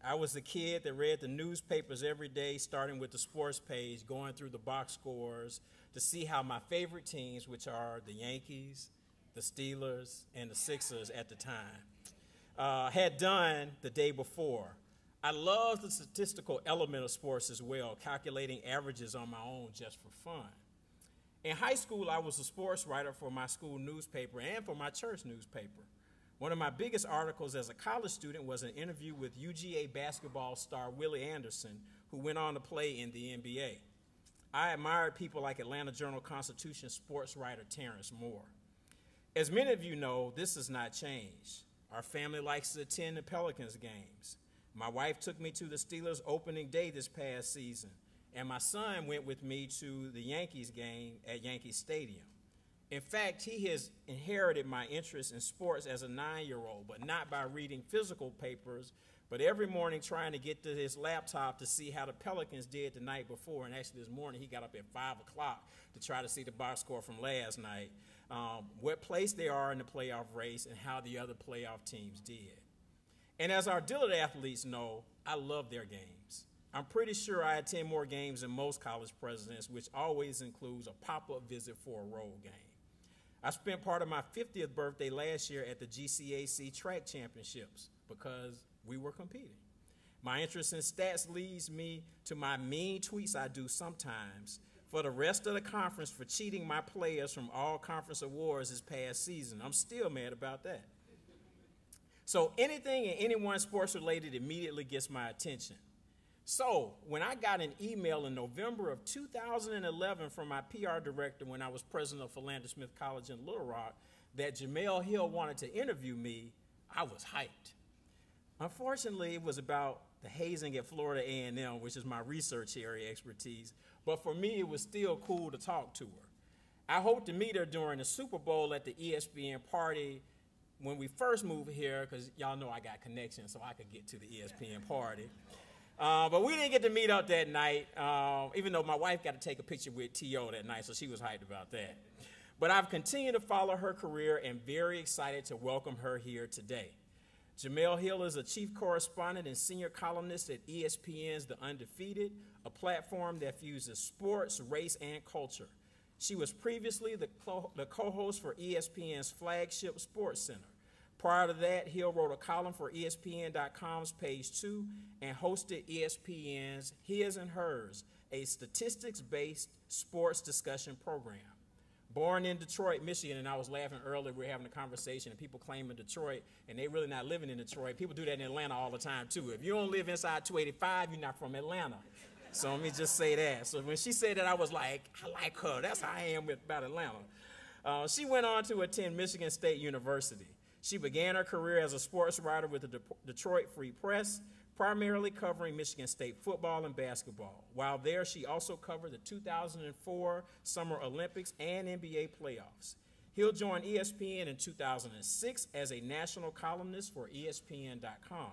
I was the kid that read the newspapers every day, starting with the sports page, going through the box scores to see how my favorite teams, which are the Yankees, the Steelers, and the Sixers at the time, had done the day before. I love the statistical element of sports as well, calculating averages on my own just for fun. In high school, I was a sports writer for my school newspaper and for my church newspaper. One of my biggest articles as a college student was an interview with UGA basketball star Willie Anderson, who went on to play in the NBA. I admired people like Atlanta Journal-Constitution sports writer Terrence Moore. As many of you know, this has not changed. Our family likes to attend the Pelicans games. My wife took me to the Steelers opening day this past season, and my son went with me to the Yankees game at Yankee Stadium. In fact, he has inherited my interest in sports as a 9-year-old, but not by reading physical papers, but every morning trying to get to his laptop to see how the Pelicans did the night before. And actually this morning he got up at 5 o'clock to try to see the box score from last night, what place they are in the playoff race and how the other playoff teams did. And as our Dillard athletes know, I love their games. I'm pretty sure I attend more games than most college presidents, which always includes a pop-up visit for a road game. I spent part of my 50th birthday last year at the GCAC track championships because we were competing. My interest in stats leads me to my mean tweets I do sometimes for the rest of the conference for cheating my players from all conference awards this past season. I'm still mad about that. So anything and anyone sports related immediately gets my attention. So when I got an email in November of 2011 from my PR director when I was president of Philander Smith College in Little Rock that Jemele Hill wanted to interview me, I was hyped. Unfortunately, it was about the hazing at Florida A&M, which is my research area expertise, but for me, it was still cool to talk to her. I hoped to meet her during the Super Bowl at the ESPN party when we first moved here, because y'all know I got connections, so I could get to the ESPN party. But we didn't get to meet up that night, even though my wife got to take a picture with T.O. that night, so she was hyped about that. But I've continued to follow her career and very excited to welcome her here today. Jemele Hill is a chief correspondent and senior columnist at ESPN's The Undefeated, a platform that fuses sports, race, and culture. She was previously the co-host for ESPN's flagship Sports Center. Prior to that, Hill wrote a column for ESPN.com's Page 2 and hosted ESPN's His and Hers, a statistics-based sports discussion program. Born in Detroit, Michigan, and I was laughing earlier, we were having a conversation, and people claiming Detroit, and they really not living in Detroit. People do that in Atlanta all the time, too. If you don't live inside 285, you're not from Atlanta. So let me just say that. So when she said that, I was like, I like her. That's how I am about Atlanta. She went on to attend Michigan State University. She began her career as a sports writer with the Detroit Free Press, primarily covering Michigan State football and basketball. While there, she also covered the 2004 Summer Olympics and NBA playoffs. Hill joined ESPN in 2006 as a national columnist for ESPN.com.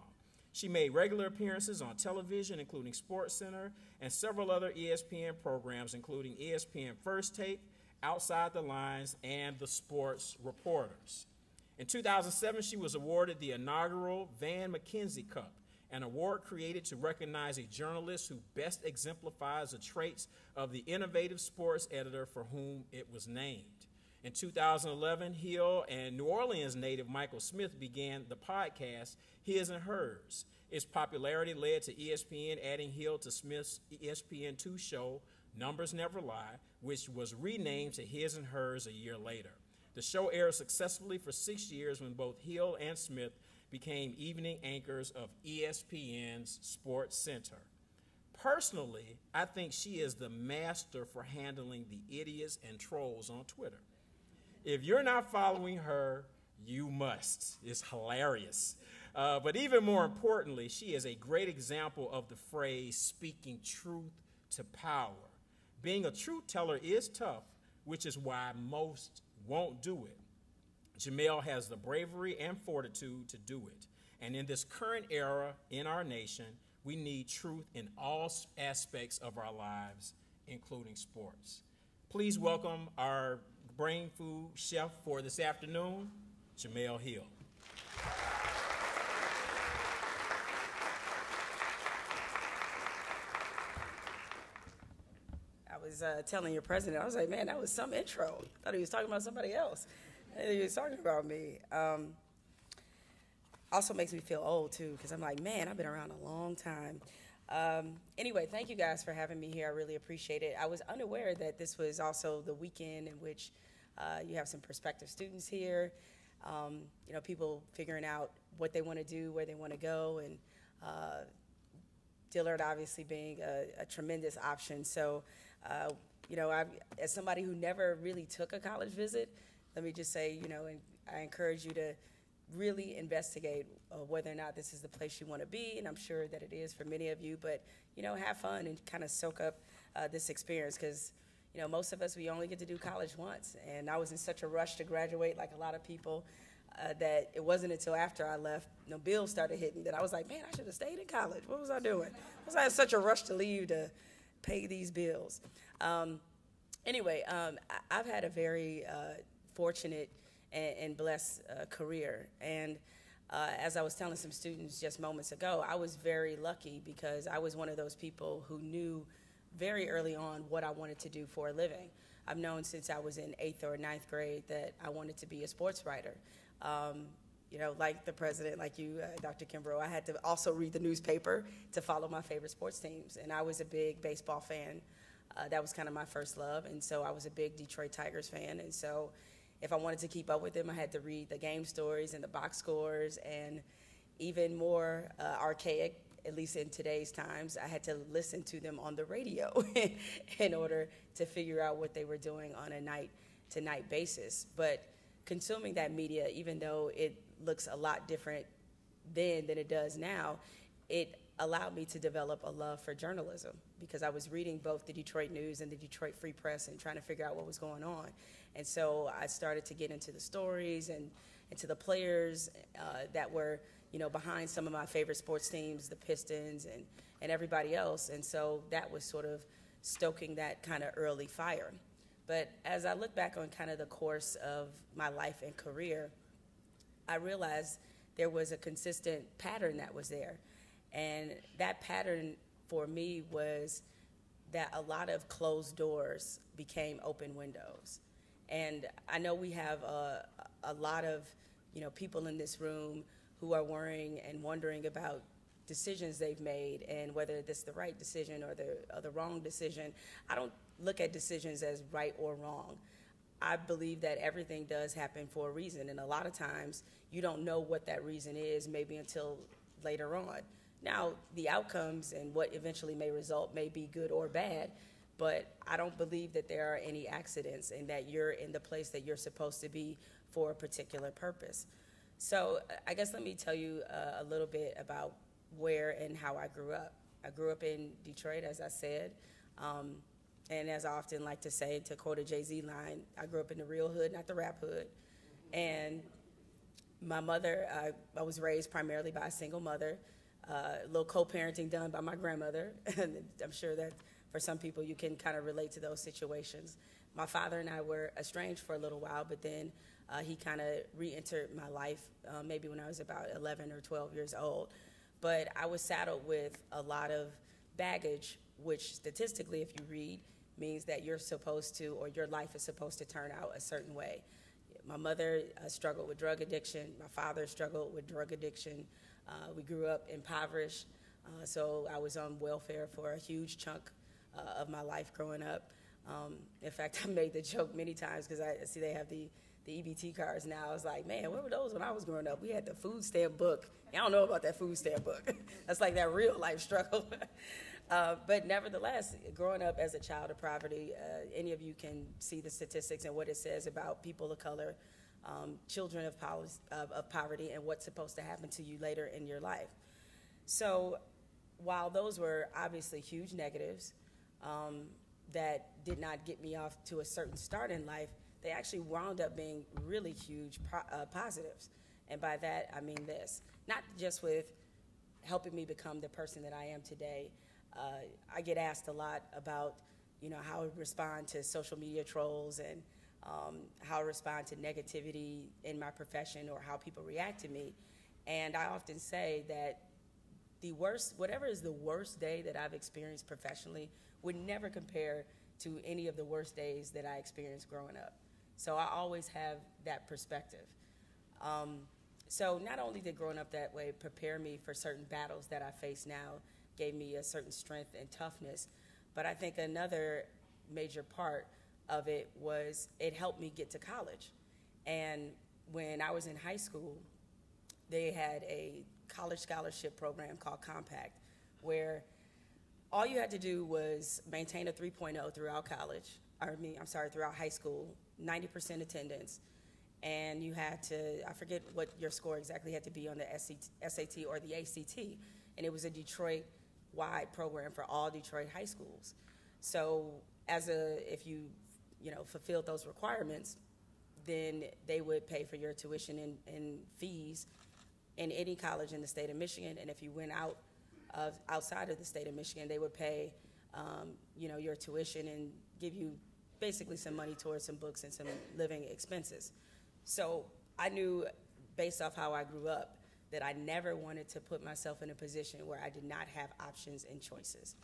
She made regular appearances on television, including SportsCenter, and several other ESPN programs, including ESPN First Take, Outside the Lines, and The Sports Reporters. In 2007, she was awarded the inaugural Van McKenzie Cup, an award created to recognize a journalist who best exemplifies the traits of the innovative sports editor for whom it was named. In 2011, Hill and New Orleans native Michael Smith began the podcast His and Hers. Its popularity led to ESPN adding Hill to Smith's ESPN2 show, Numbers Never Lie, which was renamed to His and Hers a year later. The show aired successfully for 6 years when both Hill and Smith became evening anchors of ESPN's Sports Center. Personally, I think she is the master for handling the idiots and trolls on Twitter. If you're not following her, you must. It's hilarious. But even more importantly, she is a great example of the phrase speaking truth to power. Being a truth teller is tough, which is why most won't do it. Jemele has the bravery and fortitude to do it. And in this current era in our nation, we need truth in all aspects of our lives, including sports. Please welcome our brain food chef for this afternoon, Jemele Hill. was telling your president, I was like, man, that was some intro. I thought he was talking about somebody else. He was talking about me. Also makes me feel old, too, because I'm like, man, I've been around a long time. Anyway, thank you guys for having me here. I really appreciate it. I was unaware that this was also the weekend in which you have some prospective students here, people figuring out what they want to do, where they want to go, and Dillard obviously being a tremendous option. So, as somebody who never really took a college visit, let me just say, and I encourage you to really investigate whether or not this is the place you want to be, and I'm sure that it is for many of you, but, have fun and kind of soak up this experience, because, most of us, we only get to do college once, and I was in such a rush to graduate like a lot of people that it wasn't until after I left, bills started hitting, that I was like, man, I should have stayed in college. What was I doing? I had such a rush to leave to pay these bills. I've had a very fortunate and blessed career. And as I was telling some students just moments ago, I was very lucky because I was one of those people who knew very early on what I wanted to do for a living. I've known since I was in 8th or 9th grade that I wanted to be a sports writer. Like the president, like you, Dr. Kimbrough, I had to also read the newspaper to follow my favorite sports teams. And I was a big baseball fan. That was kind of my first love. And so I was a big Detroit Tigers fan. And so if I wanted to keep up with them, I had to read the game stories and the box scores, and even more archaic, at least in today's times, I had to listen to them on the radio in order to figure out what they were doing on a night-to-night basis. But consuming that media, even though it looks a lot different then than it does now, it allowed me to develop a love for journalism, because I was reading both the Detroit News and the Detroit Free Press and trying to figure out what was going on. And so I started to get into the stories and into the players that were, behind some of my favorite sports teams, the Pistons and everybody else. And so that was sort of stoking that kind of early fire. But as I look back on kind of the course of my life and career, I realized there was a consistent pattern that was there. And that pattern for me was that a lot of closed doors became open windows. And I know we have a lot of, people in this room who are worrying and wondering about decisions they've made and whether this is the right decision or the wrong decision. I don't look at decisions as right or wrong. I believe that everything does happen for a reason, and a lot of times you don't know what that reason is maybe until later on. Now, the outcomes and what eventually may result may be good or bad, but I don't believe that there are any accidents and that you're in the place that you're supposed to be for a particular purpose. So I guess let me tell you a little bit about where and how I grew up. I grew up in Detroit, as I said, and as I often like to say, to quote a Jay-Z line, I grew up in the real hood, not the rap hood. And my mother, I was raised primarily by a single mother, a little co-parenting done by my grandmother. And I'm sure that for some people you can kind of relate to those situations. My father and I were estranged for a little while, but then he kind of re-entered my life maybe when I was about 11 or 12 years old. But I was saddled with a lot of baggage, which statistically, if you read, means that you're supposed to, or your life is supposed to turn out a certain way. My mother struggled with drug addiction. My father struggled with drug addiction. We grew up impoverished, so I was on welfare for a huge chunk of my life growing up. In fact, I made the joke many times because I see they have the EBT cards now. I was like, man, where were those when I was growing up? We had the food stamp book. I don't know about that food stamp book. That's like that real life struggle. But nevertheless, growing up as a child of poverty, any of you can see the statistics and what it says about people of color, children of poverty, and what's supposed to happen to you later in your life. So while those were obviously huge negatives that did not get me off to a certain start in life, they actually wound up being really huge positives. And by that, I mean this. Not just with helping me become the person that I am today. I get asked a lot about, how I respond to social media trolls and how I respond to negativity in my profession or how people react to me. And I often say that whatever is the worst day that I've experienced professionally would never compare to any of the worst days that I experienced growing up. So I always have that perspective. So not only did growing up that way prepare me for certain battles that I face now, gave me a certain strength and toughness, but I think another major part of it was it helped me get to college. And when I was in high school, they had a college scholarship program called Compact, where all you had to do was maintain a 3.0 throughout throughout high school, 90% attendance, and you had to, I forget what your score exactly had to be on the SAT or the ACT, and it was a Detroit-wide program for all Detroit high schools. So if you fulfilled those requirements, then they would pay for your tuition and fees in any college in the state of Michigan, and if you went outside of the state of Michigan, they would pay your tuition and give you basically some money towards some books and some living expenses. So I knew, based off how I grew up, that I never wanted to put myself in a position where I did not have options and choices.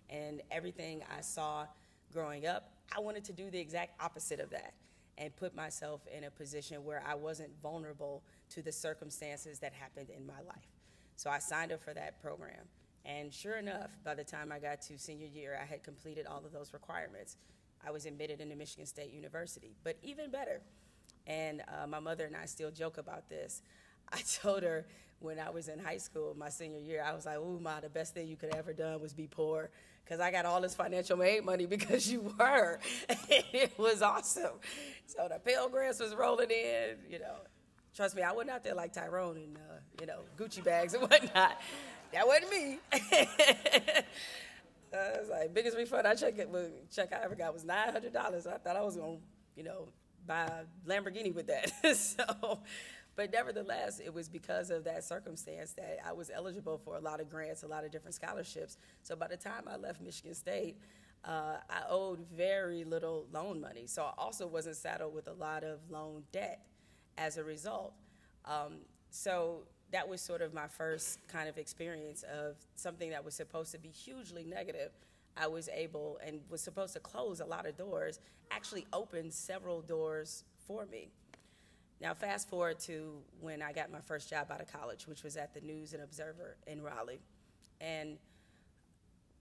And everything I saw growing up, I wanted to do the exact opposite of that and put myself in a position where I wasn't vulnerable to the circumstances that happened in my life. So I signed up for that program. And sure enough, by the time I got to senior year, I had completed all of those requirements. I was admitted into Michigan State University. But even better, and my mother and I still joke about this, I told her when I was in high school, my senior year, I was like, ooh, Ma, the best thing you could have ever done was be poor, because I got all this financial aid money because you were. And it was awesome. So the Pell Grants was rolling in, Trust me, I wasn't out there like Tyrone in, Gucci bags and whatnot. That wasn't me. I was like, biggest refund check I ever got was $900. I thought I was going to, buy a Lamborghini with that. But nevertheless, it was because of that circumstance that I was eligible for a lot of grants, a lot of different scholarships. So by the time I left Michigan State, I owed very little loan money. So I also wasn't saddled with a lot of loan debt as a result. So that was sort of my first kind of experience of something that was supposed to be hugely negative. I was able and was supposed to close a lot of doors, actually opened several doors for me. Now, fast forward to when I got my first job out of college, which was at the News and Observer in Raleigh. And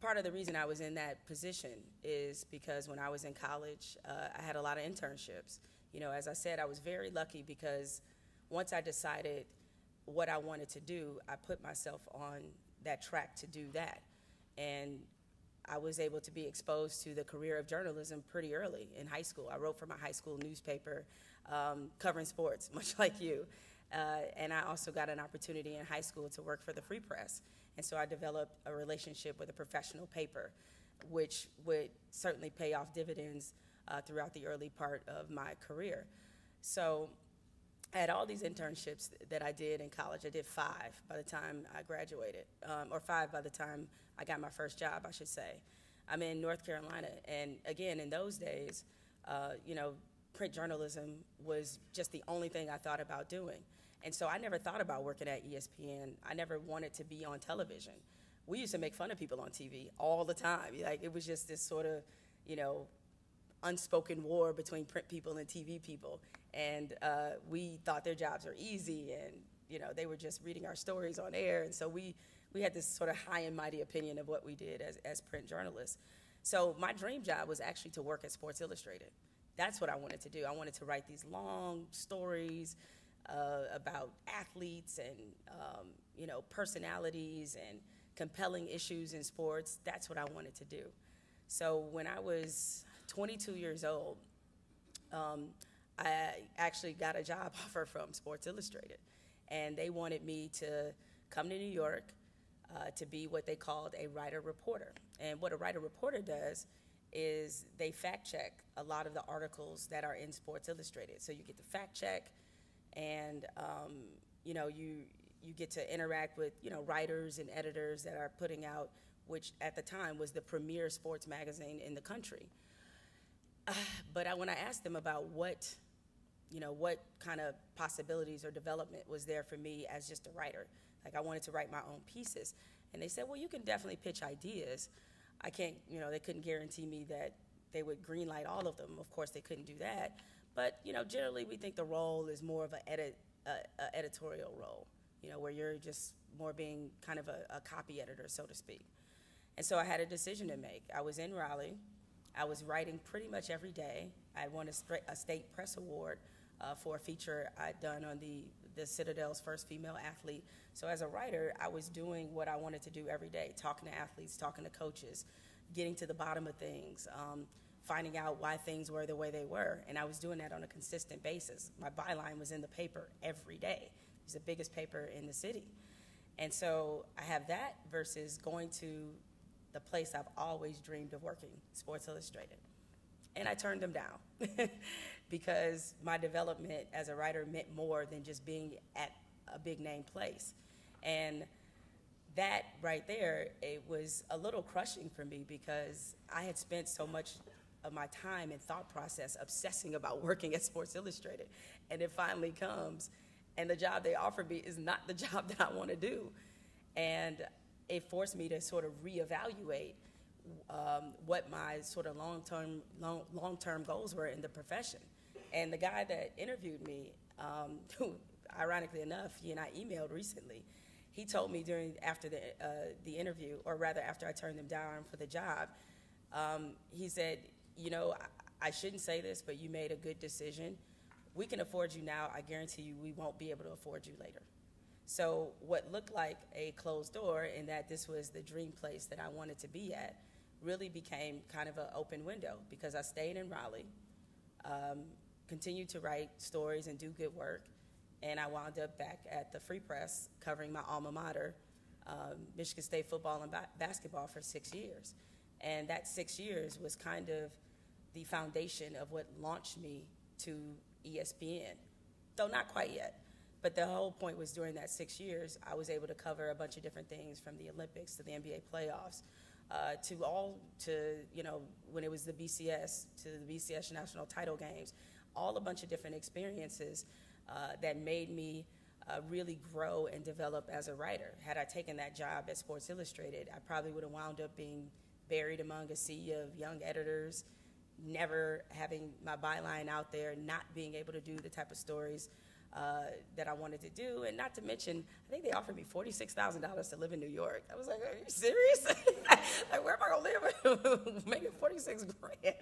part of the reason I was in that position is because when I was in college, I had a lot of internships. As I said, I was very lucky because once I decided what I wanted to do, I put myself on that track to do that. And I was able to be exposed to the career of journalism pretty early in high school. I wrote for my high school newspaper, covering sports, much like you. And I also got an opportunity in high school to work for the Free Press. And so I developed a relationship with a professional paper, which would certainly pay off dividends throughout the early part of my career. So I had all these internships that I did in college. I did 5 by the time I graduated, or 5 by the time I got my first job, I should say. I'm in North Carolina, and again, in those days, print journalism was just the only thing I thought about doing. And so I never thought about working at ESPN. I never wanted to be on television. We used to make fun of people on TV all the time. Like, it was just this sort of, unspoken war between print people and TV people. And we thought their jobs were easy, and they were just reading our stories on air. And so we had this sort of high and mighty opinion of what we did as print journalists. So my dream job was actually to work at Sports Illustrated. That's what I wanted to do. I wanted to write these long stories about athletes and personalities and compelling issues in sports. That's what I wanted to do. So when I was 22 years old, I actually got a job offer from Sports Illustrated, and they wanted me to come to New York to be what they called a writer-reporter. And what a writer-reporter does is they fact-check a lot of the articles that are in Sports Illustrated. So you get to fact-check, and you get to interact with writers and editors that are putting out, which at the time was the premier sports magazine in the country. But when I asked them about what kind of possibilities or development was there for me as just a writer, like I wanted to write my own pieces, and they said, well, you can definitely pitch ideas. I can't, they couldn't guarantee me that they would green light all of them. Of course, they couldn't do that. But, generally we think the role is more of a editorial role, where you're just more being kind of a copy editor, so to speak. And so I had a decision to make. I was in Raleigh. I was writing pretty much every day. I won a state press award for a feature I'd done on the Citadel's first female athlete. So as a writer, I was doing what I wanted to do every day, talking to athletes, talking to coaches, getting to the bottom of things, finding out why things were the way they were. And I was doing that on a consistent basis. My byline was in the paper every day. It was the biggest paper in the city. And so I have that versus going to the place I've always dreamed of working, Sports Illustrated. And I turned them down because my development as a writer meant more than just being at a big name place. And that right there, it was a little crushing for me because I had spent so much of my time and thought process obsessing about working at Sports Illustrated. And it finally comes, and the job they offered me is not the job that I want to do. And it forced me to sort of reevaluate what my sort of long-term goals were in the profession. And the guy that interviewed me, who ironically enough, he and I emailed recently, he told me after the interview, or rather after I turned him down for the job, he said, I shouldn't say this, but you made a good decision. We can afford you now. I guarantee you we won't be able to afford you later. So what looked like a closed door in that this was the dream place that I wanted to be at really became kind of an open window because I stayed in Raleigh, continued to write stories and do good work, and I wound up back at the Free Press covering my alma mater, Michigan State football and basketball for 6 years. And that 6 years was kind of the foundation of what launched me to ESPN, though not quite yet. But the whole point was during that 6 years, I was able to cover a bunch of different things from the Olympics to the NBA playoffs, when it was the BCS, to the BCS national title games, a bunch of different experiences that made me really grow and develop as a writer. Had I taken that job at Sports Illustrated, I probably would have wound up being buried among a sea of young editors, never having my byline out there, not being able to do the type of stories that I wanted to do, and not to mention, I think they offered me $46,000 to live in New York. I was like, are you serious? Like, where am I gonna live making 46 grand?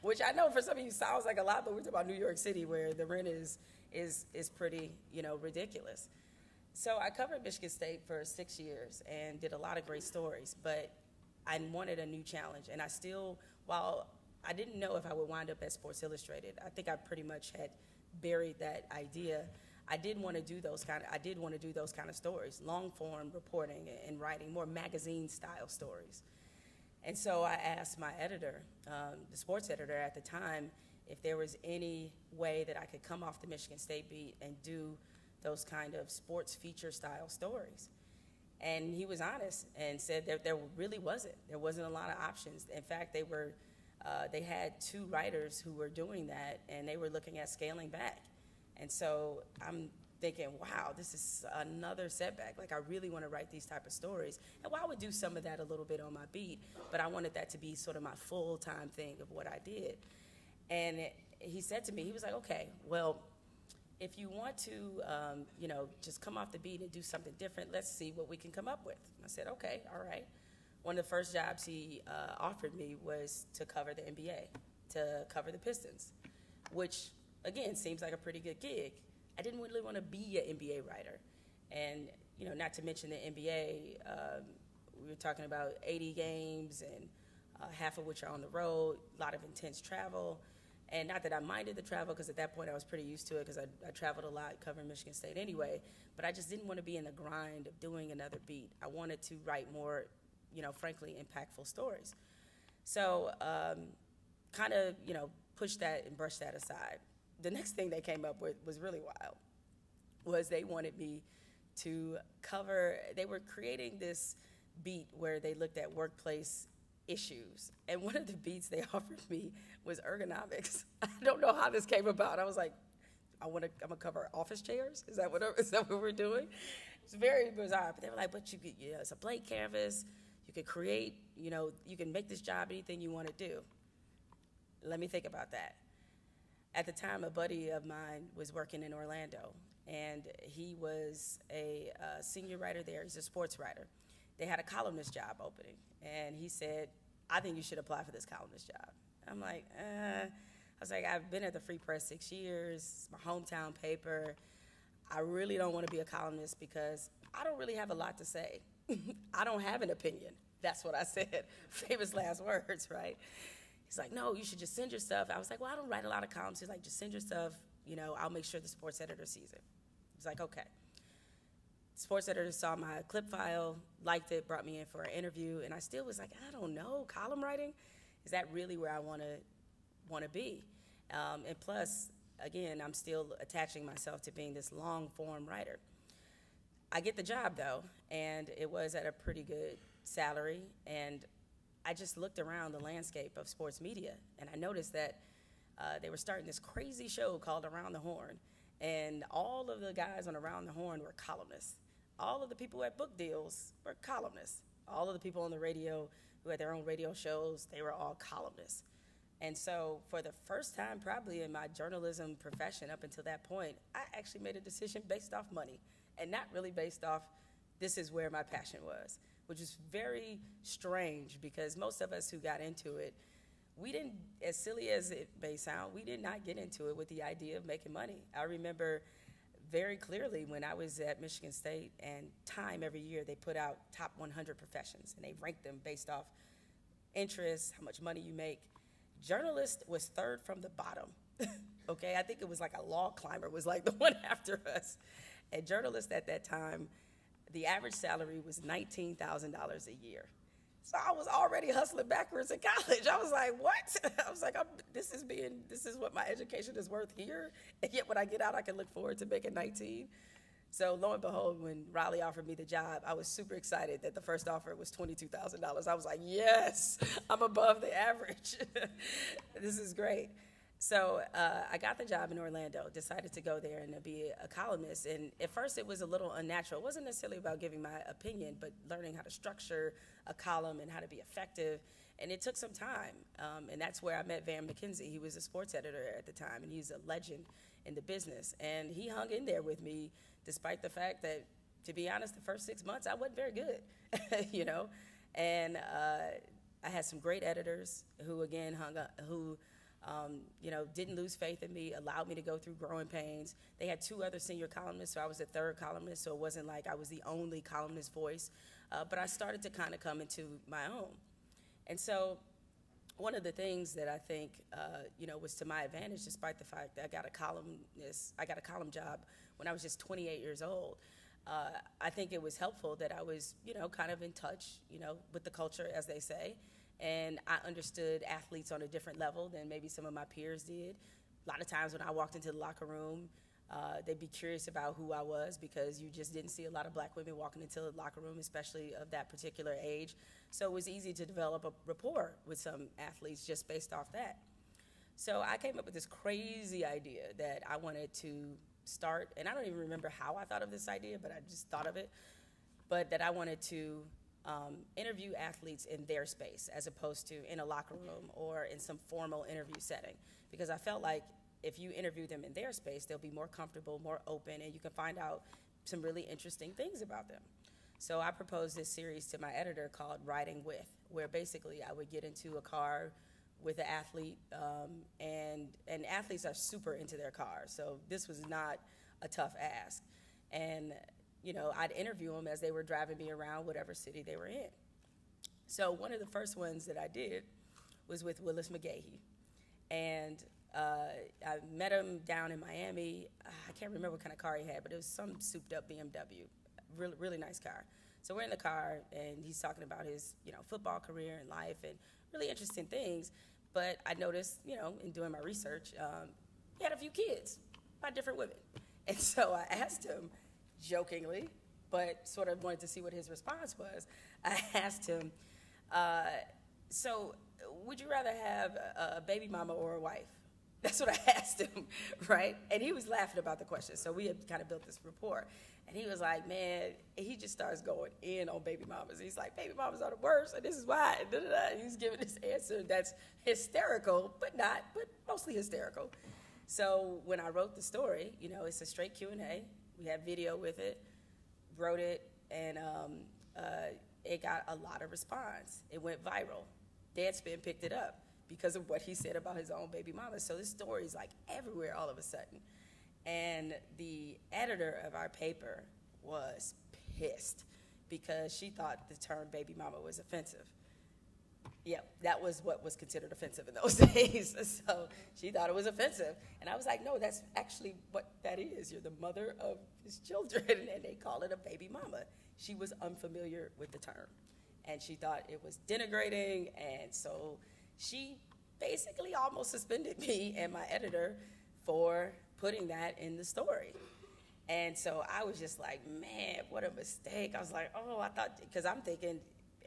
Which I know for some of you sounds like a lot, but we're talking about New York City where the rent is pretty, ridiculous. So I covered Michigan State for 6 years and did a lot of great stories, but I wanted a new challenge, and I still, while I didn't know if I would wind up at Sports Illustrated, I think I pretty much had buried that idea. I did want to do those kind of stories, long form reporting and writing, more magazine style stories. And so I asked my editor, the sports editor at the time, if there was any way that I could come off the Michigan State beat and do those kind of sports feature style stories. And he was honest and said that there really wasn't. There wasn't a lot of options. In fact, they had 2 writers who were doing that, and they were looking at scaling back. And so I'm thinking, wow, this is another setback. Like, I really want to write these type of stories. And while I would do some of that a little bit on my beat, but I wanted that to be sort of my full-time thing of what I did. And he said to me, he was like, okay, well, if you want to, just come off the beat and do something different, let's see what we can come up with. I said, okay, all right. One of the first jobs he offered me was to cover the NBA, to cover the Pistons, which, again, seems like a pretty good gig. I didn't really want to be an NBA writer. And, not to mention the NBA, we were talking about 80 games and half of which are on the road, a lot of intense travel. And not that I minded the travel, because at that point I was pretty used to it, because I traveled a lot covering Michigan State anyway, but I just didn't want to be in the grind of doing another beat. I wanted to write more, frankly, impactful stories. So kind of, pushed that and brushed that aside. The next thing they came up with was really wild, was they wanted me to cover, they were creating this beat where they looked at workplace issues. And one of the beats they offered me was ergonomics. I don't know how this came about. I was like, I'm gonna cover office chairs? Is that what we're doing? It's very bizarre. But they were like, but you could, it's a blank canvas. You could create, you can make this job anything you want to do. Let me think about that. At the time, a buddy of mine was working in Orlando, and he was a senior writer there. He's a sports writer. They had a columnist job opening, and he said, I think you should apply for this columnist job. I'm like, I was like, I've been at the Free Press 6 years. It's my hometown paper. I really don't want to be a columnist because I don't really have a lot to say. I don't have an opinion. That's what I said. Famous last words, right? He's like, no, you should just send your stuff. I was like, well, I don't write a lot of columns. He's like, just send your stuff. You know, I'll make sure the sports editor sees it. He's like, okay. Sports editor saw my clip file, liked it, brought me in for an interview, and I still was like, I don't know, column writing? Is that really where I want to be? And plus, again, I'm still attaching myself to being this long-form writer. I get the job, though, and it was at a pretty good salary, and I just looked around the landscape of sports media, and I noticed that they were starting this crazy show called Around the Horn, and all of the guys on Around the Horn were columnists. All of the people at book deals were columnists. All of the people on the radio who had their own radio shows, they were all columnists. And so for the first time probably in my journalism profession up until that point, I actually made a decision based off money and not really based off this is where my passion was, which is very strange because most of us who got into it, we didn't, as silly as it may sound, we did not get into it with the idea of making money. I remember very clearly when I was at Michigan State, and Time every year they put out top 100 professions, and they ranked them based off interests, how much money you make. Journalist was third from the bottom, okay? I think it was like a law climber was like the one after us. And journalist at that time, the average salary was $19,000 a year. So I was already hustling backwards in college. I was like, what? I was like, this is what my education is worth here, and yet when I get out, I can look forward to making 19. So lo and behold, when Riley offered me the job, I was super excited that the first offer was $22,000. I was like, yes, I'm above the average. This is great. So I got the job in Orlando, decided to go there and to be a columnist. And at first it was a little unnatural. It wasn't necessarily about giving my opinion, but learning how to structure a column and how to be effective. And it took some time. And that's where I met Van McKenzie. He was a sports editor at the time, and he's a legend in the business. And he hung in there with me, despite the fact that, to be honest, the first 6 months I wasn't very good, you know. And I had some great editors who, again, didn't lose faith in me, allowed me to go through growing pains. They had 2 other senior columnists, so I was the third columnist, so it wasn't like I was the only columnist voice. But I started to kind of come into my own. And so one of the things that I think, was to my advantage, despite the fact that I got a column job when I was just 28 years old. I think it was helpful that I was, kind of in touch, with the culture, as they say. And I understood athletes on a different level than maybe some of my peers did. A lot of times when I walked into the locker room, they'd be curious about who I was because you just didn't see a lot of black women walking into the locker room, especially of that particular age. So it was easy to develop a rapport with some athletes just based off that. So I came up with this crazy idea that I wanted to start, and I don't even remember how I thought of this idea, but I just thought of it, but that I wanted to interview athletes in their space as opposed to in a locker room or in some formal interview setting, because I felt like if you interview them in their space, they'll be more comfortable, more open, and you can find out some really interesting things about them. So I proposed this series to my editor called Riding With, where basically I would get into a car with an athlete, and athletes are super into their cars, so this was not a tough ask. And I'd interview them as they were driving me around whatever city they were in. So one of the first ones that I did was with Willis McGahee. And I met him down in Miami. I can't remember what kind of car he had, but it was some souped-up BMW, really, really nice car. So we're in the car, and he's talking about his, football career and life and really interesting things. But I noticed, in doing my research, he had a few kids by different women. And so I asked him, jokingly, but sort of wanted to see what his response was. I asked him, so would you rather have a baby mama or a wife? That's what I asked him, right? And he was laughing about the question. So we had kind of built this rapport. And he was like, man, he just starts going in on baby mamas. He's like, baby mamas are the worst, and this is why. And da, da, da. He's giving this answer that's hysterical, but mostly hysterical. So when I wrote the story, you know, it's a straight Q&A. We had video with it, wrote it, and it got a lot of response. It went viral. Deadspin picked it up because of what he said about his own baby mama. So this story is like everywhere all of a sudden. And the editor of our paper was pissed because she thought the term baby mama was offensive. Yep, that was what was considered offensive in those days. So she thought it was offensive. And I was like, no, that's actually what that is. You're the mother of his children, and they call it a baby mama. She was unfamiliar with the term, and she thought it was denigrating, and so she basically almost suspended me and my editor for putting that in the story. And so I was just like, man, what a mistake. I was like, oh, I thought, because I'm thinking,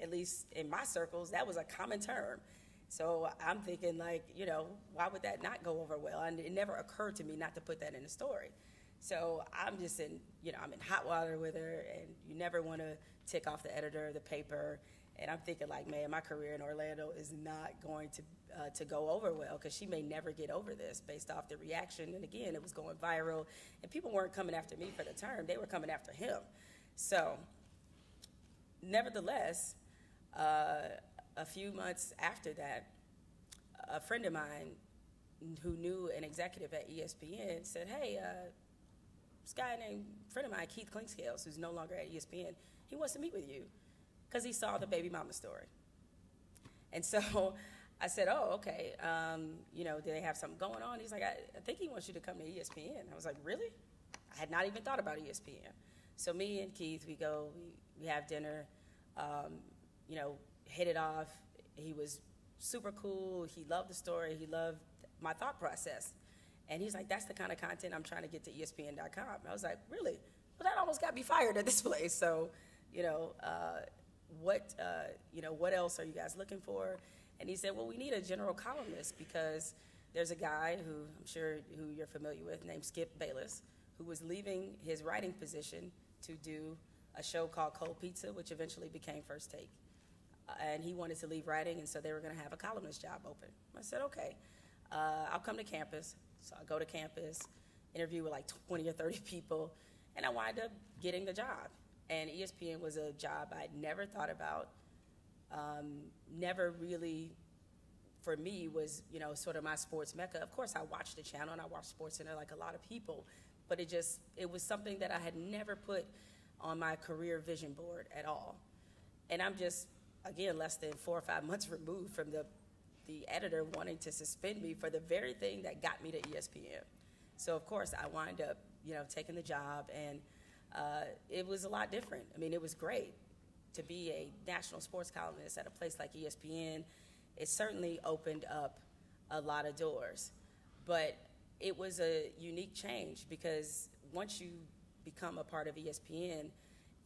at least in my circles, that was a common term. So I'm thinking, like, you know, why would that not go over well? And it never occurred to me not to put that in the story. So I'm just in, you know, I'm in hot water with her, and you never want to tick off the editor of the paper. And I'm thinking, like, man, my career in Orlando is not going to go over well, because she may never get over this based off the reaction. And again, it was going viral, and people weren't coming after me for the term. They were coming after him. So nevertheless, a few months after that, a friend of mine who knew an executive at ESPN said, hey, this guy named friend of mine, Keith Clinkscales, who's no longer at ESPN, he wants to meet with you because he saw the baby mama story. And so I said, oh, okay, you know, do they have something going on? He's like, I think he wants you to come to ESPN. I was like, really? I had not even thought about ESPN. So me and Keith, we go, we have dinner, you know, hit it off. He was super cool. He loved the story. He loved my thought process. And he's like, that's the kind of content I'm trying to get to ESPN.com. And I was like, really? Well, that almost got me fired at this place. So, you know, what else are you guys looking for? And he said, well, we need a general columnist, because there's a guy who I'm sure who you're familiar with named Skip Bayless, who was leaving his writing position to do a show called Cold Pizza, which eventually became First Take. And he wanted to leave writing, and so they were going to have a columnist job open. I said, okay, I'll come to campus. So I go to campus, interview with like 20 or 30 people, and I wind up getting the job. And ESPN was a job I'd never thought about, never really, for me, was, you know, sort of my sports mecca. Of course, I watched the channel, and I watched SportsCenter like a lot of people, but it was something that I had never put on my career vision board at all. And I'm just, again, less than 4 or 5 months removed from the editor wanting to suspend me for the very thing that got me to ESPN. So, of course, I wind up, you know, taking the job, and it was a lot different. I mean, it was great to be a national sports columnist at a place like ESPN. It certainly opened up a lot of doors. But it was a unique change, because once you become a part of ESPN,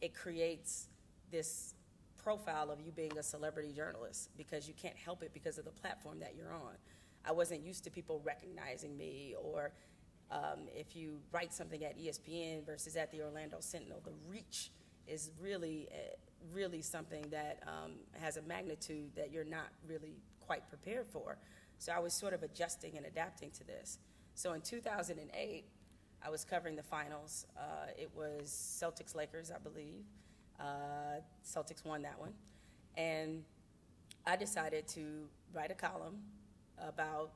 it creates this profile of you being a celebrity journalist, because you can't help it because of the platform that you're on. I wasn't used to people recognizing me, or if you write something at ESPN versus at the Orlando Sentinel, the reach is really, really something that has a magnitude that you're not really quite prepared for. So I was sort of adjusting and adapting to this. So in 2008, I was covering the finals. It was Celtics-Lakers, I believe. Celtics won that one. And I decided to write a column about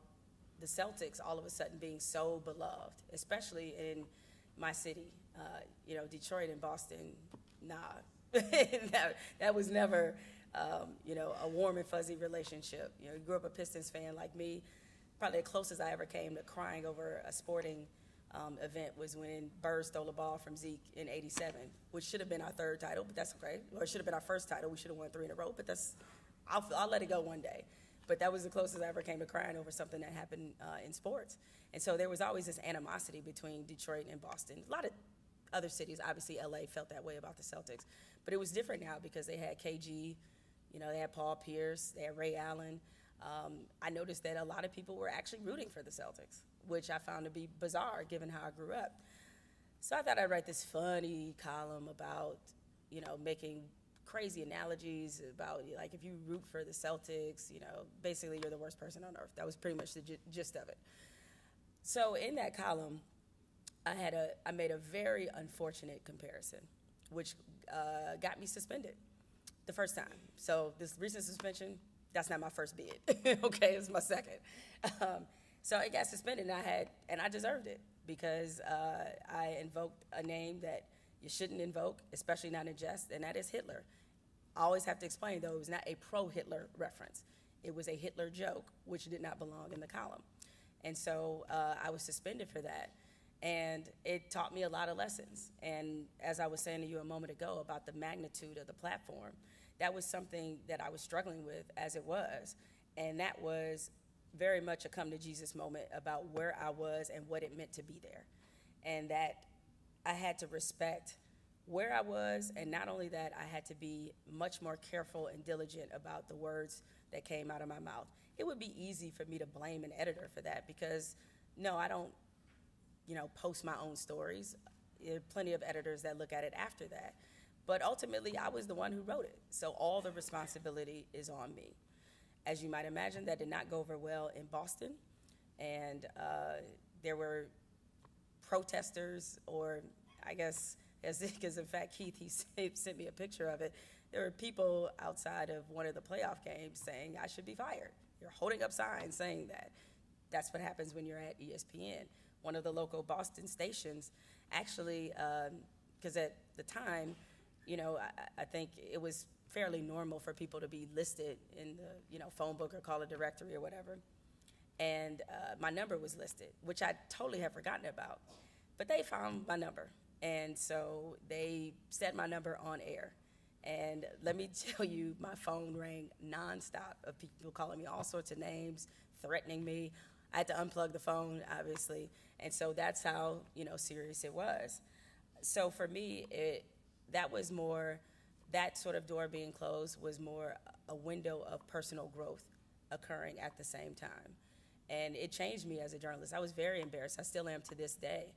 the Celtics all of a sudden being so beloved, especially in my city. You know, Detroit and Boston, nah. that was never, you know, a warm and fuzzy relationship. You know, you grew up a Pistons fan like me. Probably the closest I ever came to crying over a sporting event was when Bird stole a ball from Zeke in '87, which should have been our third title, but that's okay. Or it should have been our first title. We should have won 3 in a row, but I'll let it go one day. But that was the closest I ever came to crying over something that happened in sports. And so there was always this animosity between Detroit and Boston. A lot of other cities, obviously LA felt that way about the Celtics, but it was different now because they had KG, you know, they had Paul Pierce, they had Ray Allen. I noticed that a lot of people were actually rooting for the Celtics, which I found to be bizarre given how I grew up. So I thought I'd write this funny column about, making crazy analogies about, like, if you root for the Celtics, basically you're the worst person on earth. That was pretty much the gist of it. So in that column, I made a very unfortunate comparison, which got me suspended the first time. So this recent suspension, that's not my first bid. Okay, it's my second. So I got suspended, and I deserved it because I invoked a name that you shouldn't invoke, especially not in jest, and that is Hitler. I always have to explain, though, it was not a pro-Hitler reference. It was a Hitler joke, which did not belong in the column. And so I was suspended for that. And it taught me a lot of lessons. And as I was saying to you a moment ago about the magnitude of the platform, that was something that I was struggling with as it was. And that was very much a come to Jesus moment about where I was and what it meant to be there. And that I had to respect where I was, and not only that, I had to be much more careful and diligent about the words that came out of my mouth. It would be easy for me to blame an editor for that because, no, I don't, post my own stories. There are plenty of editors that look at it after that. But ultimately, I was the one who wrote it. So all the responsibility is on me. As you might imagine, that did not go over well in Boston. And there were protesters, or I guess, because in fact, Keith, he sent me a picture of it. There were people outside of one of the playoff games saying I should be fired. You're holding up signs saying that. That's what happens when you're at ESPN. One of the local Boston stations actually, because at the time, I think it was fairly normal for people to be listed in the, phone book or call a directory or whatever. And my number was listed, which I totally had forgotten about. But they found my number. And so they set my number on air. And let me tell you, my phone rang nonstop of people calling me all sorts of names, threatening me. I had to unplug the phone, obviously. And so that's how, serious it was. So for me, that was more, that sort of door being closed was more a window of personal growth occurring at the same time. And it changed me as a journalist. I was very embarrassed. I still am to this day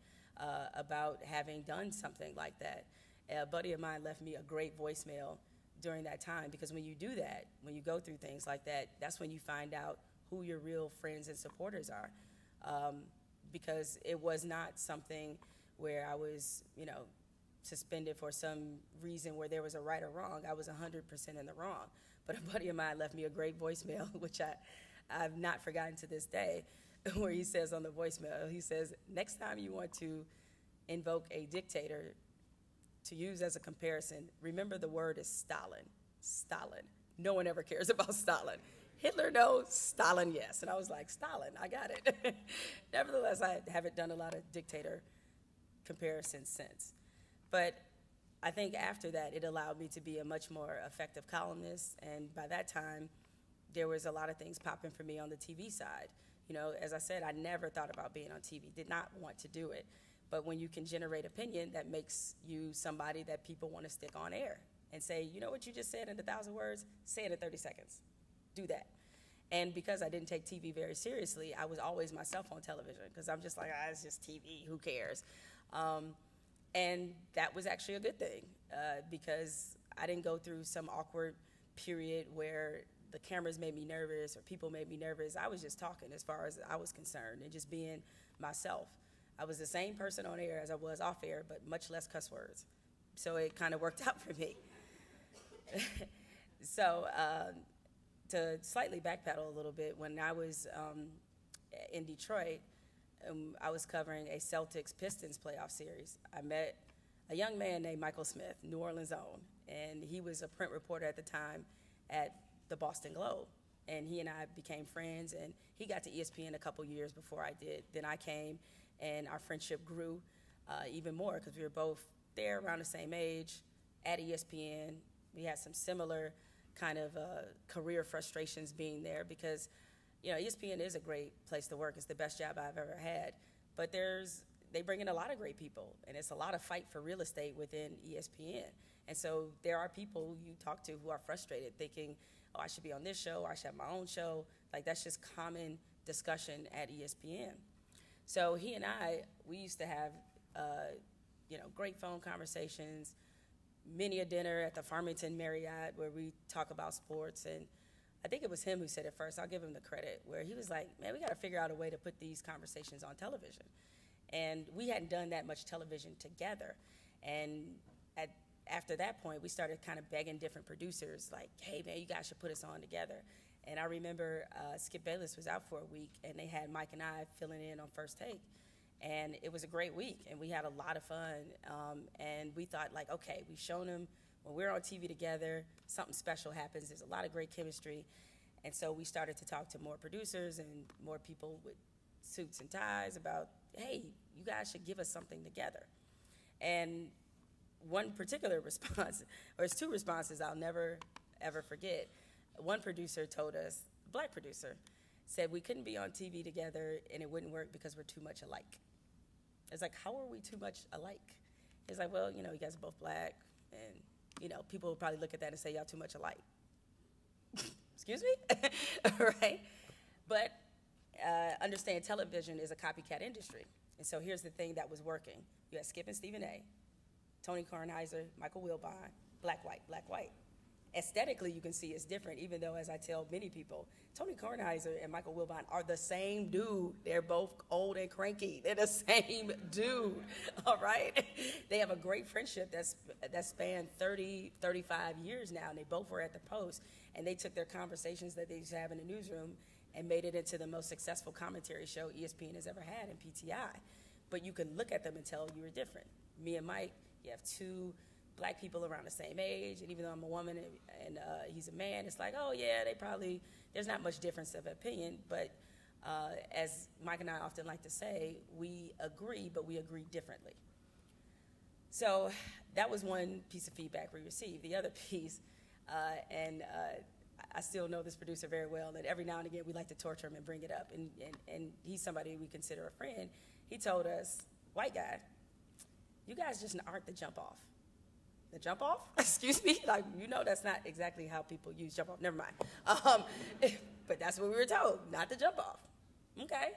about having done something like that. A buddy of mine left me a great voicemail during that time, because when you do that, when you go through things like that, that's when you find out who your real friends and supporters are. Because it was not something where I was, suspended for some reason where there was a right or wrong. I was 100% in the wrong. But a buddy of mine left me a great voicemail, which I've not forgotten to this day, where he says on the voicemail, he says, next time you want to invoke a dictator to use as a comparison, remember the word is Stalin. Stalin. No one ever cares about Stalin. Hitler, no. Stalin, yes. And I was like, Stalin, I got it. Nevertheless, I haven't done a lot of dictator comparisons since. But I think after that, it allowed me to be a much more effective columnist. And by that time, there was a lot of things popping for me on the TV side. As I said, I never thought about being on TV, did not want to do it. But when you can generate opinion, that makes you somebody that people want to stick on air and say, you know what you just said in 1,000 words? Say it in 30 seconds. Do that. And because I didn't take TV very seriously, I was always myself on television because I'm just like, it's just TV, who cares? And that was actually a good thing because I didn't go through some awkward period where the cameras made me nervous or people made me nervous. I was just talking as far as I was concerned and just being myself. I was the same person on air as I was off air, but much less cuss words. So it kind of worked out for me. So to slightly backpedal a little bit, when I was in Detroit, I was covering a Celtics-Pistons playoff series. I met a young man named Michael Smith, New Orleans' own, and he was a print reporter at the time at the Boston Globe. And he and I became friends, and he got to ESPN a couple years before I did. Then I came, and our friendship grew even more because we were both there around the same age at ESPN. We had some similar kind of career frustrations being there because, ESPN is a great place to work. It's the best job I've ever had. But they bring in a lot of great people, and it's a lot of fight for real estate within ESPN. And so there are people you talk to who are frustrated, thinking, oh, I should be on this show, or I should have my own show. Like, that's just common discussion at ESPN. So he and I, we used to have, great phone conversations, many a dinner at the Farmington Marriott where we talk about sports. And I think it was him who said it first. I'll give him the credit, where he was like, man, we got to figure out a way to put these conversations on television. And we hadn't done that much television together. And after that point, we started kind of begging different producers, like, hey, man, you guys should put us on together. And I remember Skip Bayless was out for a week, and they had Mike and I filling in on First Take. And it was a great week, and we had a lot of fun. And we thought, like, okay, we've shown them when we're on TV together, something special happens. There's a lot of great chemistry. And so we started to talk to more producers and more people with suits and ties about, hey, you guys should give us something together. And one particular response, or it's two responses I'll never, ever forget. One producer told us, a black producer, said we couldn't be on TV together and it wouldn't work because we're too much alike. It's like, how are we too much alike? It's like, well, you guys are both black, and, people will probably look at that and say, y'all too much alike. Excuse me? Right? But understand, television is a copycat industry. And so here's the thing that was working. You had Skip and Stephen A., Tony Kornheiser, Michael Wilbon, black, white. Aesthetically, you can see it's different, even though, as I tell many people, Tony Kornheiser and Michael Wilbon are the same dude. They're both old and cranky. They're the same dude, all right? They have a great friendship that spanned 30, 35 years now, and they both were at the Post, and they took their conversations that they used to have in the newsroom and made it into the most successful commentary show ESPN has ever had in PTI. But you could look at them and tell you were different. Me and Mike, you have two black people around the same age, and even though I'm a woman and he's a man, it's like, oh yeah, there's not much difference of opinion, but as Mike and I often like to say, we agree, but we agree differently. So that was one piece of feedback we received. The other piece, I still know this producer very well, and every now and again we like to torture him and bring it up, and he's somebody we consider a friend. He told us, white guy, you guys just aren't the jump off. The jump off? Excuse me? Like, that's not exactly how people use jump off. Never mind. But that's what we were told, not the jump off. Okay?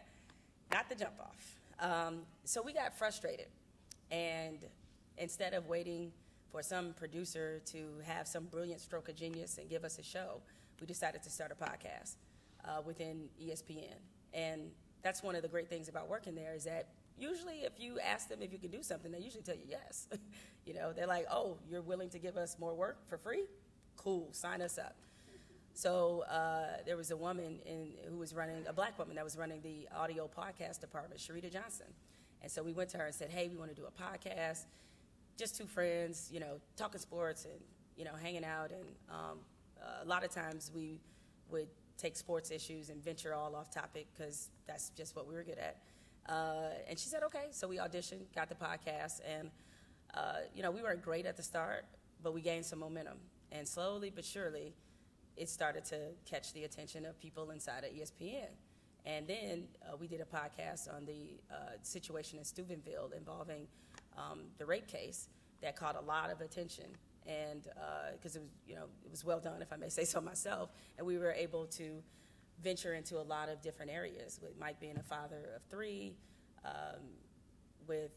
Not the jump off. So we got frustrated. And instead of waiting for some producer to have some brilliant stroke of genius and give us a show, we decided to start a podcast within ESPN. And that's one of the great things about working there, is that usually if you ask them if you can do something, they usually tell you yes. They're like, oh, you're willing to give us more work for free? Cool, sign us up. So there was a woman a black woman that was running the audio podcast department, Sharita Johnson. And so we went to her and said, hey, we want to do a podcast, just two friends, talking sports and, hanging out. And a lot of times we would take sports issues and venture all off topic because that's just what we were good at. And she said, okay. So we auditioned, got the podcast, and, we weren't great at the start, but we gained some momentum. And slowly but surely, it started to catch the attention of people inside of ESPN. And then we did a podcast on the situation in Steubenville involving the rape case that caught a lot of attention. And because it was well done, if I may say so myself. And we were able to venture into a lot of different areas, with Mike being a father of three, with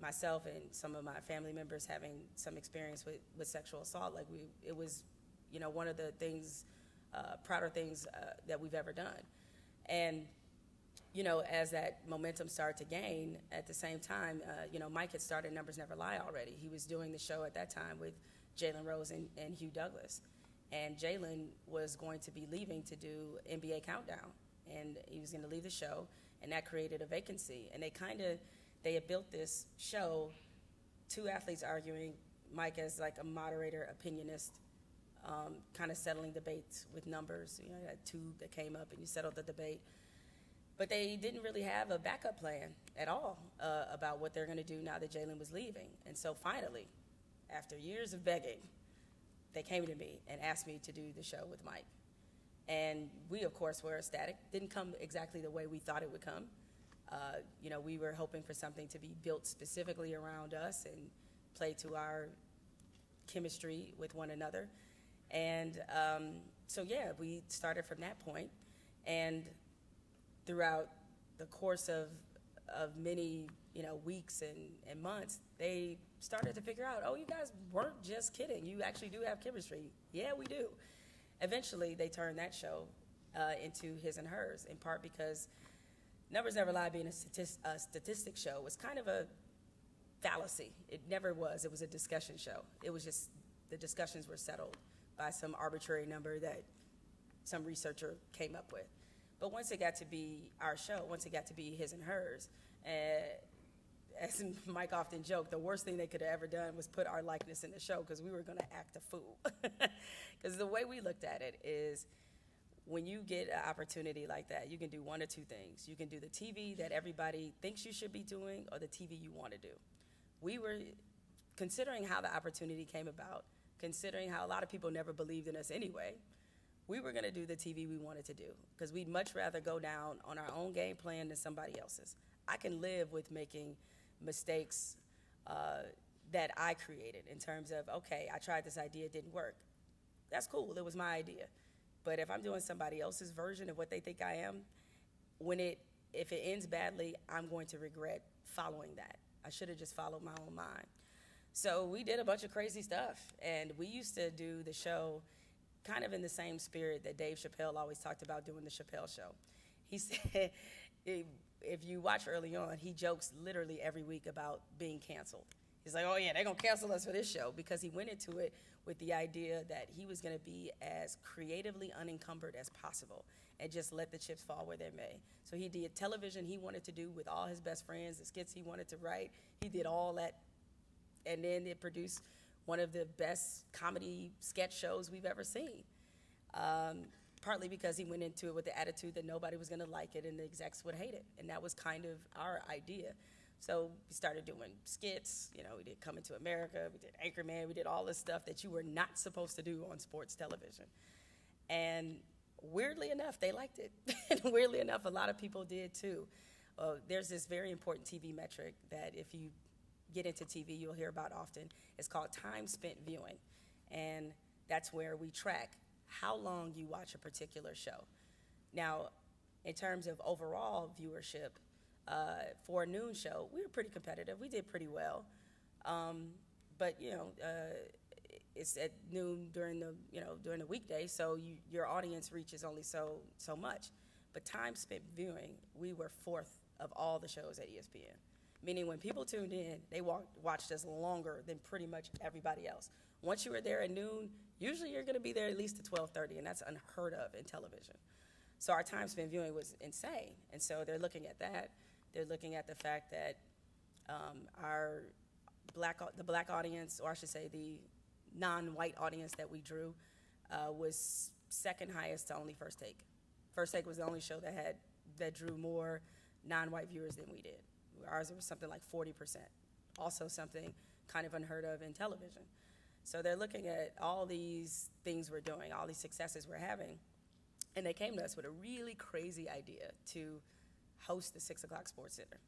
myself and some of my family members having some experience with sexual assault. Like it was, one of the things, prouder things that we've ever done. And, as that momentum started to gain, at the same time, Mike had started Numbers Never Lie already. He was doing the show at that time with Jalen Rose and Hugh Douglas. And Jalen was going to be leaving to do NBA Countdown. And he was going to leave the show, and that created a vacancy. And they had built this show, two athletes arguing, Mike as like a moderator, opinionist, kind of settling debates with numbers. You had two that came up, and you settled the debate. But they didn't really have a backup plan at all about what they're going to do now that Jalen was leaving. And so finally, after years of begging, they came to me and asked me to do the show with Mike. And we, of course, were ecstatic. Didn't come exactly the way we thought it would come. We were hoping for something to be built specifically around us and play to our chemistry with one another. And so, yeah, we started from that point. And throughout the course of many, weeks and months, they started to figure out, oh, you guys weren't just kidding. You actually do have chemistry. Yeah, we do. Eventually, they turned that show into His and Hers, in part because Numbers Never Lie being a statistic show was kind of a fallacy. It never was. It was a discussion show. It was just the discussions were settled by some arbitrary number that some researcher came up with. But once it got to be our show, once it got to be His and Hers, as Mike often joked, the worst thing they could have ever done was put our likeness in the show because we were going to act a fool. Because the way we looked at it is when you get an opportunity like that, you can do one or two things. You can do the TV that everybody thinks you should be doing or the TV you want to do. We were considering how the opportunity came about, considering how a lot of people never believed in us anyway. We were going to do the TV we wanted to do because we'd much rather go down on our own game plan than somebody else's. I can live with making mistakes that I created in terms of, okay, I tried this idea, it didn't work. That's cool, it was my idea. But if I'm doing somebody else's version of what they think I am, if it ends badly, I'm going to regret following that. I should have just followed my own mind. So we did a bunch of crazy stuff, and we used to do the show kind of in the same spirit that Dave Chappelle always talked about doing the Chappelle Show. He said, if you watch early on, he jokes literally every week about being canceled. He's like, oh yeah, they're gonna cancel us for this show, because he went into it with the idea that he was gonna be as creatively unencumbered as possible and just let the chips fall where they may. So he did television he wanted to do with all his best friends, the skits he wanted to write. He did all that, and then it produced one of the best comedy sketch shows we've ever seen. Partly because he went into it with the attitude that nobody was gonna like it and the execs would hate it. And that was kind of our idea. So we started doing skits, we did Coming to America, we did Anchorman, we did all this stuff that you were not supposed to do on sports television. And weirdly enough, they liked it. And weirdly enough, a lot of people did too. There's this very important TV metric that if you get into TV, you'll hear about often. It's called time spent viewing. And that's where we track how long you watch a particular show. Now, in terms of overall viewership, for a noon show, we were pretty competitive. We did pretty well. But, it's at noon during the weekday, so your audience reach is only so much. But time spent viewing, we were fourth of all the shows at ESPN. Meaning when people tuned in, they watched us longer than pretty much everybody else. Once you were there at noon, usually you're gonna be there at least to 12:30, and that's unheard of in television. So our time spent viewing was insane. And so they're looking at that. They're looking at the fact that the black audience, or I should say the non-white audience that we drew, was second highest to only First Take. First Take was the only show that drew more non-white viewers than we did. Ours was something like 40%, also something kind of unheard of in television. So they're looking at all these things we're doing, all these successes we're having, and they came to us with a really crazy idea to host the 6 o'clock Sports Center.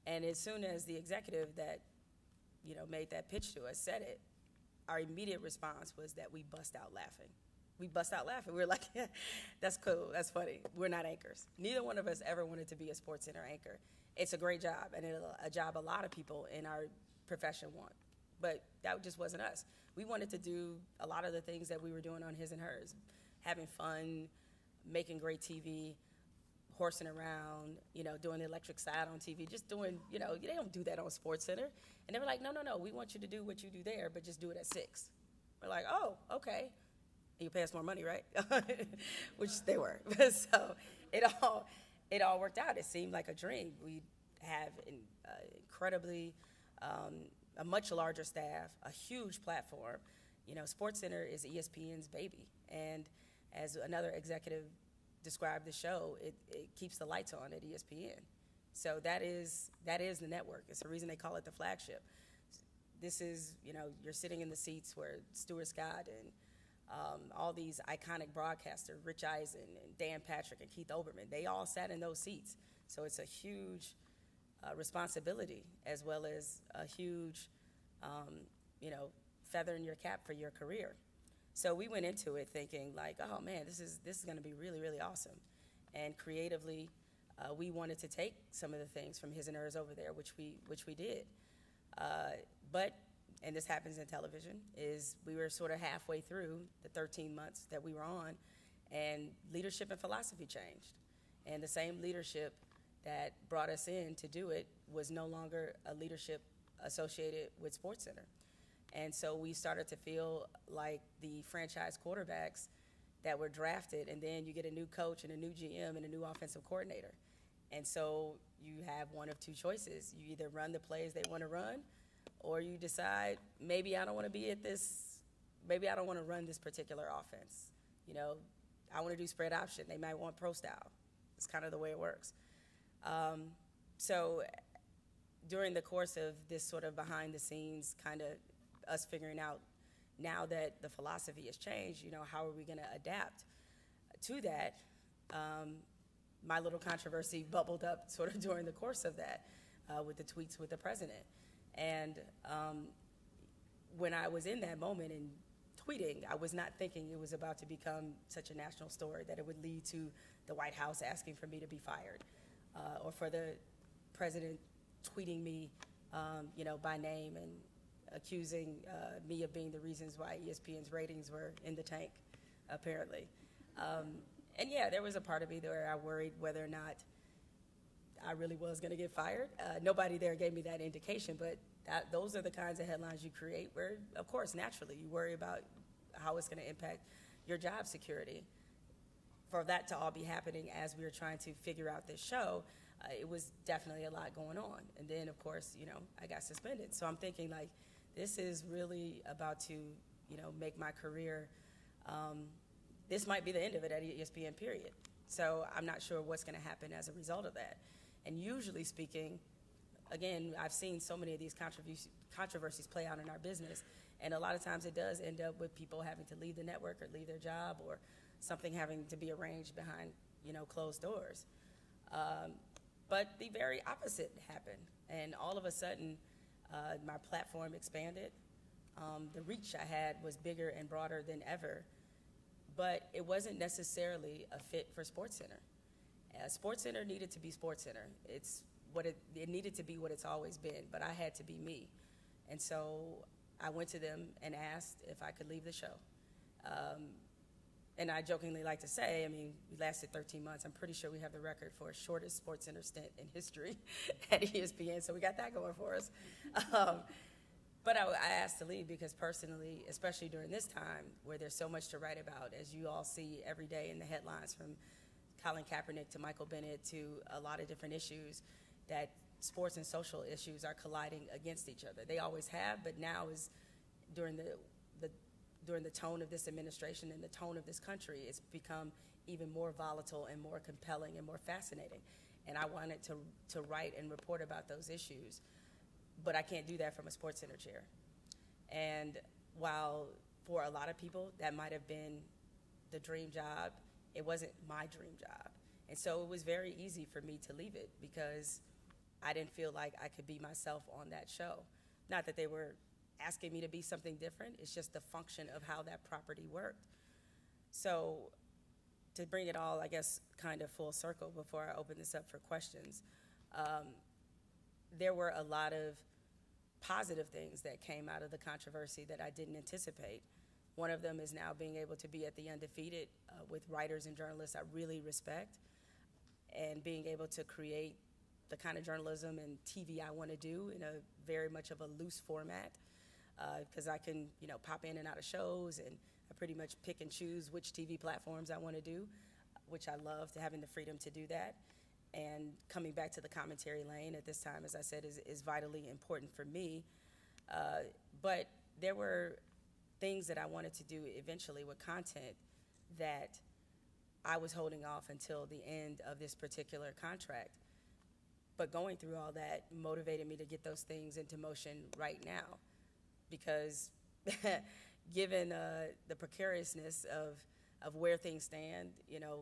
And as soon as the executive that made that pitch to us said it, our immediate response was that we bust out laughing. We bust out laughing. We were like, yeah, that's cool, that's funny. We're not anchors. Neither one of us ever wanted to be a Sports Center anchor. It's a great job, and it's a job a lot of people in our profession want. But that just wasn't us. We wanted to do a lot of the things that we were doing on His and Hers, having fun, making great TV, horsing around, doing the electric slide on TV, just doing, they don't do that on Sports Center. And they were like, no, we want you to do what you do there, but just do it at 6. We're like, oh, okay. And you pay us more money, right? Which they were. So it all worked out. It seemed like a dream. We have incredibly, a much larger staff, a huge platform. Sports Center is ESPN's baby. And as another executive described the show, it keeps the lights on at ESPN. So that is the network. It's the reason they call it the flagship. This is, you're sitting in the seats where Stuart Scott and all these iconic broadcasters, Rich Eisen and Dan Patrick and Keith Olbermann, they all sat in those seats. So it's a huge responsibility, as well as a huge, feather in your cap for your career. So we went into it thinking like, oh man, this is going to be really, really awesome. And creatively, we wanted to take some of the things from His and Hers over there, which we did. But, and this happens in television, is we were sort of halfway through the 13 months that we were on, and leadership and philosophy changed. And the same leadership that brought us in to do it was no longer a leadership associated with SportsCenter. And so we started to feel like the franchise quarterbacks that were drafted, and then you get a new coach and a new GM and a new offensive coordinator. And so you have one of two choices. You either run the plays they want to run, or you decide, maybe I don't want to be at this, maybe I don't want to run this particular offense. You know, I want to do spread option. They might want pro style. It's kind of the way it works. So during the course of this sort of behind the scenes kind of us figuring out, now that the philosophy has changed, you know, how are we going to adapt to that? My little controversy bubbled up sort of during the course of that with the tweets with the president. And when I was in that moment and tweeting, I was not thinking it was about to become such a national story that it would lead to the White House asking for me to be fired, or for the president tweeting me, you know, by name and accusing me of being the reasons why ESPN's ratings were in the tank, apparently. And yeah, there was a part of me where I worried whether or not I really was going to get fired. Nobody there gave me that indication, but those are the kinds of headlines you create where, of course, naturally, you worry about how it's going to impact your job security. For that to all be happening as we were trying to figure out this show, it was definitely a lot going on. And then, of course, you know, I got suspended. So I'm thinking, like, this is really about to, you know, make my career, this might be the end of it at ESPN, period. So I'm not sure what's going to happen as a result of that. And usually speaking, again, I've seen so many of these controversies play out in our business, and a lot of times it does end up with people having to leave the network or leave their job, or something having to be arranged behind, you know, closed doors. But the very opposite happened, and all of a sudden, my platform expanded. The reach I had was bigger and broader than ever, but it wasn't necessarily a fit for SportsCenter. SportsCenter needed to be SportsCenter. It's what it needed to be what it's always been, but I had to be me. And so I went to them and asked if I could leave the show. And I jokingly like to say, I mean, we lasted 13 months. I'm pretty sure we have the record for shortest SportsCenter stint in history at ESPN, so we got that going for us. But I asked to leave because personally, especially during this time where there's so much to write about, as you all see every day in the headlines, from Colin Kaepernick to Michael Bennett to a lot of different issues, that sports and social issues are colliding against each other. They always have, but now is during the tone of this administration and the tone of this country, it's become even more volatile and more compelling and more fascinating. And I wanted to write and report about those issues, but I can't do that from a SportsCenter chair. And while for a lot of people that might have been the dream job, it wasn't my dream job. And so it was very easy for me to leave it because I didn't feel like I could be myself on that show. Not that they were asking me to be something different, it's just the function of how that property worked. So to bring it all, I guess, kind of full circle before I open this up for questions, there were a lot of positive things that came out of the controversy that I didn't anticipate. One of them is now being able to be at the Undefeated with writers and journalists I really respect, and being able to create the kind of journalism and TV I want to do in a very much of a loose format, because I can, you know, pop in and out of shows, and I pretty much pick and choose which TV platforms I want to do, which I love, to having the freedom to do that. And coming back to the commentary lane at this time, as I said, is vitally important for me. But there were things that I wanted to do eventually with content that I was holding off until the end of this particular contract. But going through all that motivated me to get those things into motion right now, because given the precariousness of where things stand, you know,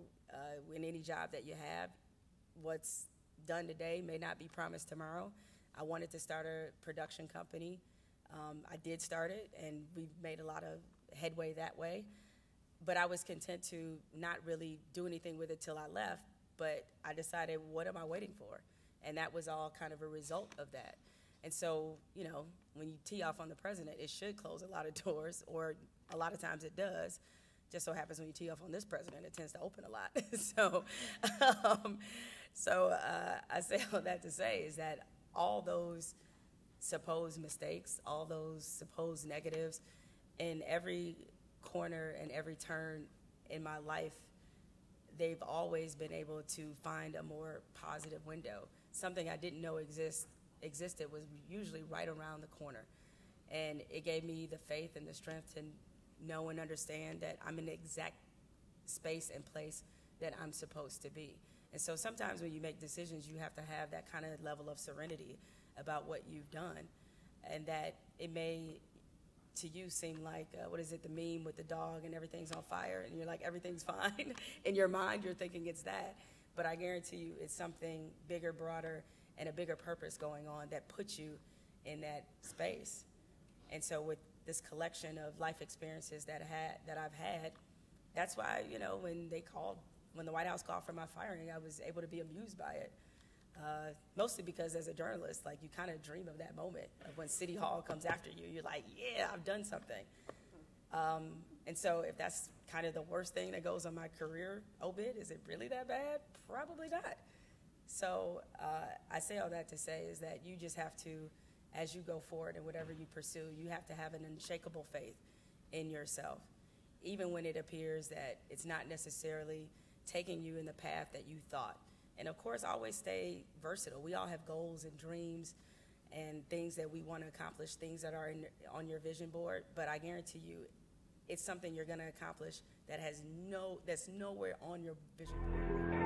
in any job that you have, what's done today may not be promised tomorrow. I wanted to start a production company I did start it, and we've made a lot of headway that way. But I was content to not really do anything with it till I left. But I decided, what am I waiting for? And that was all kind of a result of that. And so, you know, when you tee off on the president, it should close a lot of doors, or a lot of times it does. Just so happens when you tee off on this president, it tends to open a lot. I say all that to say is that all those supposed mistakes, all those supposed negatives, in every corner and every turn in my life, they've always been able to find a more positive window. Something I didn't know existed was usually right around the corner. And it gave me the faith and the strength to know and understand that I'm in the exact space and place that I'm supposed to be. And so sometimes when you make decisions, you have to have that kind of level of serenity about what you've done. And that it may, to you, seem like, what is it, the meme with the dog and everything's on fire, and you're like, everything's fine. In your mind, you're thinking it's that. But I guarantee you it's something bigger, broader, and a bigger purpose going on that puts you in that space. And so with this collection of life experiences that I've had, that's why, you know, when the White House called for my firing, I was able to be amused by it. Mostly because as a journalist, like, you kind of dream of that moment of when City Hall comes after you. You're like, yeah, I've done something. And so if that's kind of the worst thing that goes on my career obit, is it really that bad? Probably not. So I say all that to say is that you just have to, as you go forward and whatever you pursue, you have to have an unshakable faith in yourself, even when it appears that it's not necessarily taking you in the path that you thought. And of course, always stay versatile. We all have goals and dreams and things that we want to accomplish, things that are on your vision board, but I guarantee you, it's something you're going to accomplish that's nowhere on your vision board.